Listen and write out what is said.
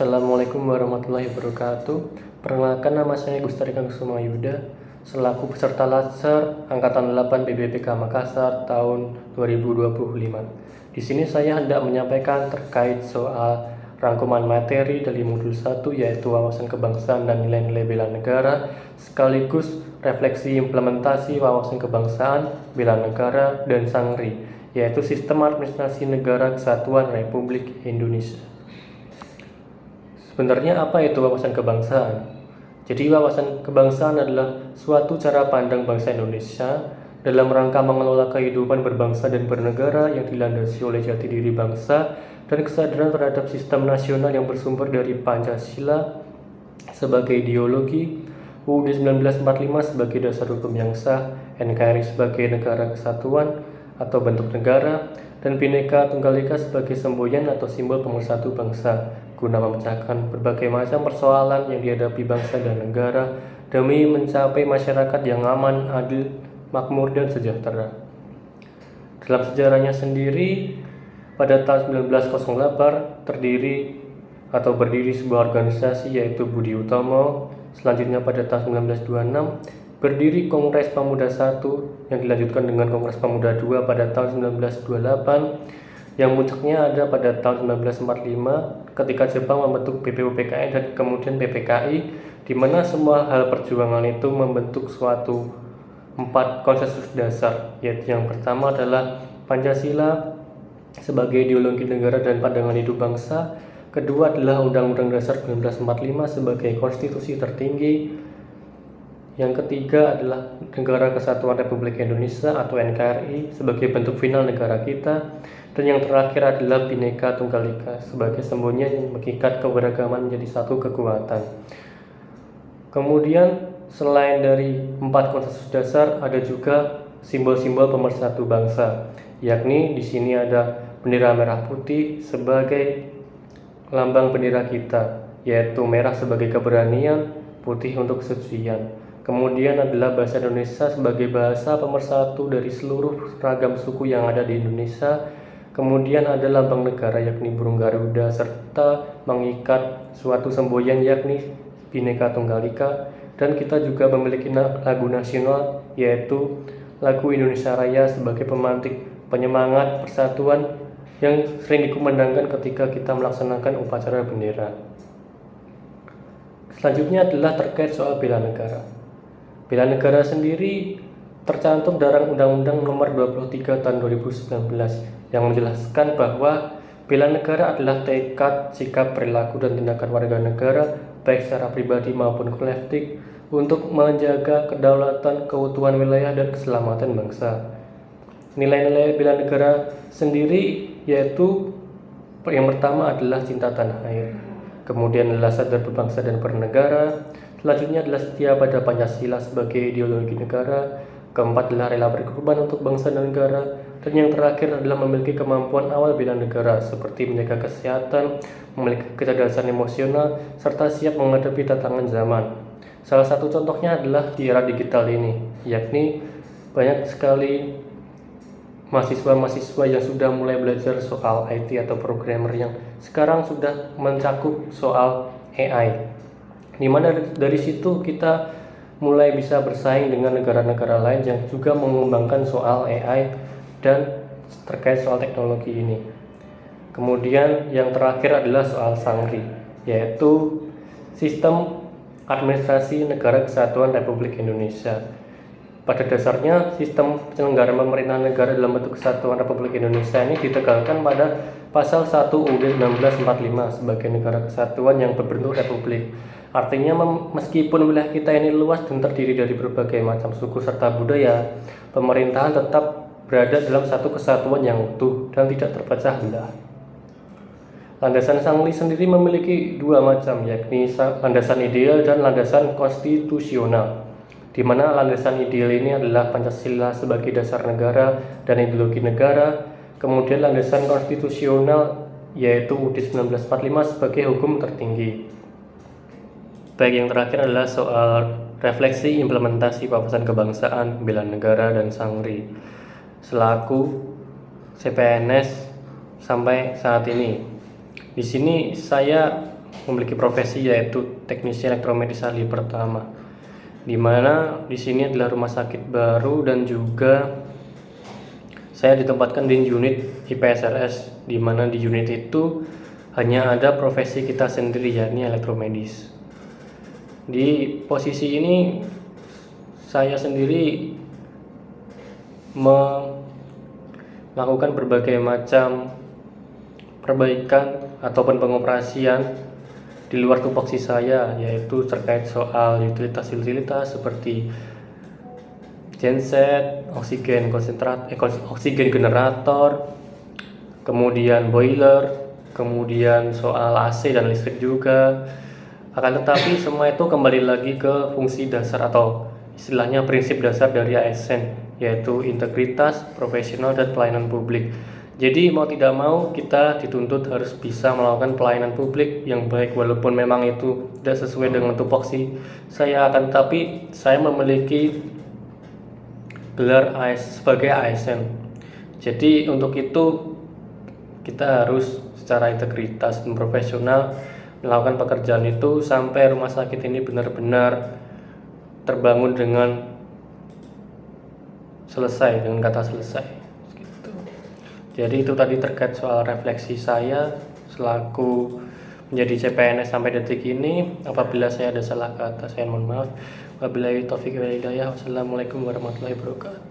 Assalamualaikum warahmatullahi wabarakatuh. Perkenalkan, nama saya Gustari Kusuma Yuda, selaku peserta Latsar Angkatan 8 PBPK Makassar tahun 2025. Di sini saya hendak menyampaikan terkait soal rangkuman materi dari modul 1, yaitu wawasan kebangsaan dan nilai-nilai bela negara, sekaligus refleksi implementasi wawasan kebangsaan, bela negara, dan SANGRI, yaitu Sistem Administrasi Negara Kesatuan Republik Indonesia. Sebenarnya apa itu wawasan kebangsaan? Jadi wawasan kebangsaan adalah suatu cara pandang bangsa Indonesia dalam rangka mengelola kehidupan berbangsa dan bernegara yang dilandasi oleh jati diri bangsa dan kesadaran terhadap sistem nasional yang bersumber dari Pancasila sebagai ideologi, UUD 1945 sebagai dasar hukum yang sah, NKRI sebagai negara kesatuan atau bentuk negara, dan Bhinneka Tunggal Ika sebagai semboyan atau simbol pemersatu bangsa, guna memecahkan berbagai macam persoalan yang dihadapi bangsa dan negara demi mencapai masyarakat yang aman, adil, makmur, dan sejahtera. Dalam sejarahnya sendiri, pada tahun 1908 berdiri sebuah organisasi, yaitu Budi Utomo. Selanjutnya pada tahun 1926 berdiri Kongres Pemuda I yang dilanjutkan dengan Kongres Pemuda II pada tahun 1928, yang puncaknya ada pada tahun 1945 ketika Jepang membentuk BPUPKI dan kemudian PPKI, di mana semua hal perjuangan itu membentuk suatu 4 konsensus dasar, yaitu yang pertama adalah Pancasila sebagai ideologi negara dan pandangan hidup bangsa, kedua adalah Undang-Undang Dasar 1945 sebagai konstitusi tertinggi, yang ketiga adalah Negara Kesatuan Republik Indonesia atau NKRI sebagai bentuk final negara kita, dan yang terakhir adalah Bhinneka Tunggal Ika sebagai semboyan yang mengikat keberagaman menjadi satu kekuatan. Kemudian selain dari 4 konsensus dasar, ada juga simbol-simbol pemersatu bangsa, yakni di sini ada bendera merah putih sebagai lambang bendera kita, yaitu merah sebagai keberanian, putih untuk kesucian. Kemudian adalah bahasa Indonesia sebagai bahasa pemersatu dari seluruh ragam suku yang ada di Indonesia. Kemudian ada lambang negara yakni burung Garuda, serta mengikat suatu semboyan yakni Bhinneka Tunggal Ika. Dan kita juga memiliki lagu nasional, yaitu lagu Indonesia Raya sebagai pemantik penyemangat persatuan yang sering dikumandangkan ketika kita melaksanakan upacara bendera. Selanjutnya adalah terkait soal bela negara. Bela negara sendiri tercantum dalam Undang-Undang Nomor 23 Tahun 2019 yang menjelaskan bahwa bela negara adalah tekad, sikap, perilaku, dan tindakan warga negara baik secara pribadi maupun kolektif untuk menjaga kedaulatan, keutuhan wilayah, dan keselamatan bangsa. Nilai-nilai bela negara sendiri yaitu yang pertama adalah cinta tanah air, kemudian adalah sadar berbangsa dan bernegara, selanjutnya adalah setia pada Pancasila sebagai ideologi negara, keempat adalah rela berkorban untuk bangsa dan negara, dan yang terakhir adalah memiliki kemampuan awal bela negara seperti menjaga kesehatan, memiliki kecerdasan emosional, serta siap menghadapi tantangan zaman. Salah satu contohnya adalah di era digital ini, yakni banyak sekali mahasiswa-mahasiswa yang sudah mulai belajar soal IT atau programmer yang sekarang sudah mencakup soal AI, di mana dari situ kita mulai bisa bersaing dengan negara-negara lain yang juga mengembangkan soal AI dan terkait soal teknologi ini. Kemudian yang terakhir adalah soal SANGRI, yaitu Sistem Administrasi Negara Kesatuan Republik Indonesia. Pada dasarnya, sistem penyelenggaraan pemerintahan negara dalam bentuk Kesatuan Republik Indonesia ini ditegakkan pada Pasal 1 UUD 1945 sebagai negara kesatuan yang berbentuk republik. Artinya meskipun wilayah kita ini luas dan terdiri dari berbagai macam suku serta budaya, pemerintahan tetap berada dalam satu kesatuan yang utuh dan tidak terpecah belah. Landasan SANGRI sendiri memiliki 2 macam, yakni landasan ideal dan landasan konstitusional, di mana landasan ideal ini adalah Pancasila sebagai dasar negara dan ideologi negara. Kemudian landasan konstitusional yaitu UUD 1945 sebagai hukum tertinggi. Baik, yang terakhir adalah soal refleksi implementasi wawasan kebangsaan, bela negara, dan SANGRI selaku CPNS sampai saat ini. Di sini saya memiliki profesi yaitu teknisi elektromedis ahli pertama, di mana di sini adalah rumah sakit baru dan juga saya ditempatkan di unit IPSRS, di mana di unit itu hanya ada profesi kita sendiri, yakni elektromedis. Di posisi ini saya sendiri melakukan berbagai macam perbaikan ataupun pengoperasian di luar tupoksi saya, yaitu terkait soal utilitas seperti genset, oksigen generator, kemudian boiler, kemudian soal AC dan listrik juga. Akan tetapi semua itu kembali lagi ke fungsi dasar atau istilahnya prinsip dasar dari ASN, yaitu integritas, profesional, dan pelayanan publik. Jadi mau tidak mau kita dituntut harus bisa melakukan pelayanan publik yang baik, walaupun memang itu tidak sesuai dengan tupoksi saya, akan tetapi saya memiliki gelar sebagai ASN. Jadi untuk itu kita harus secara integritas dan profesional melakukan pekerjaan itu sampai rumah sakit ini benar-benar terbangun dengan selesai, dengan kata selesai gitu. Jadi itu tadi terkait soal refleksi saya selaku menjadi CPNS sampai detik ini. Apabila saya ada salah kata, saya mohon maaf. Wabillahi taufiq wal hidayah. Wassalamualaikum warahmatullahi wabarakatuh.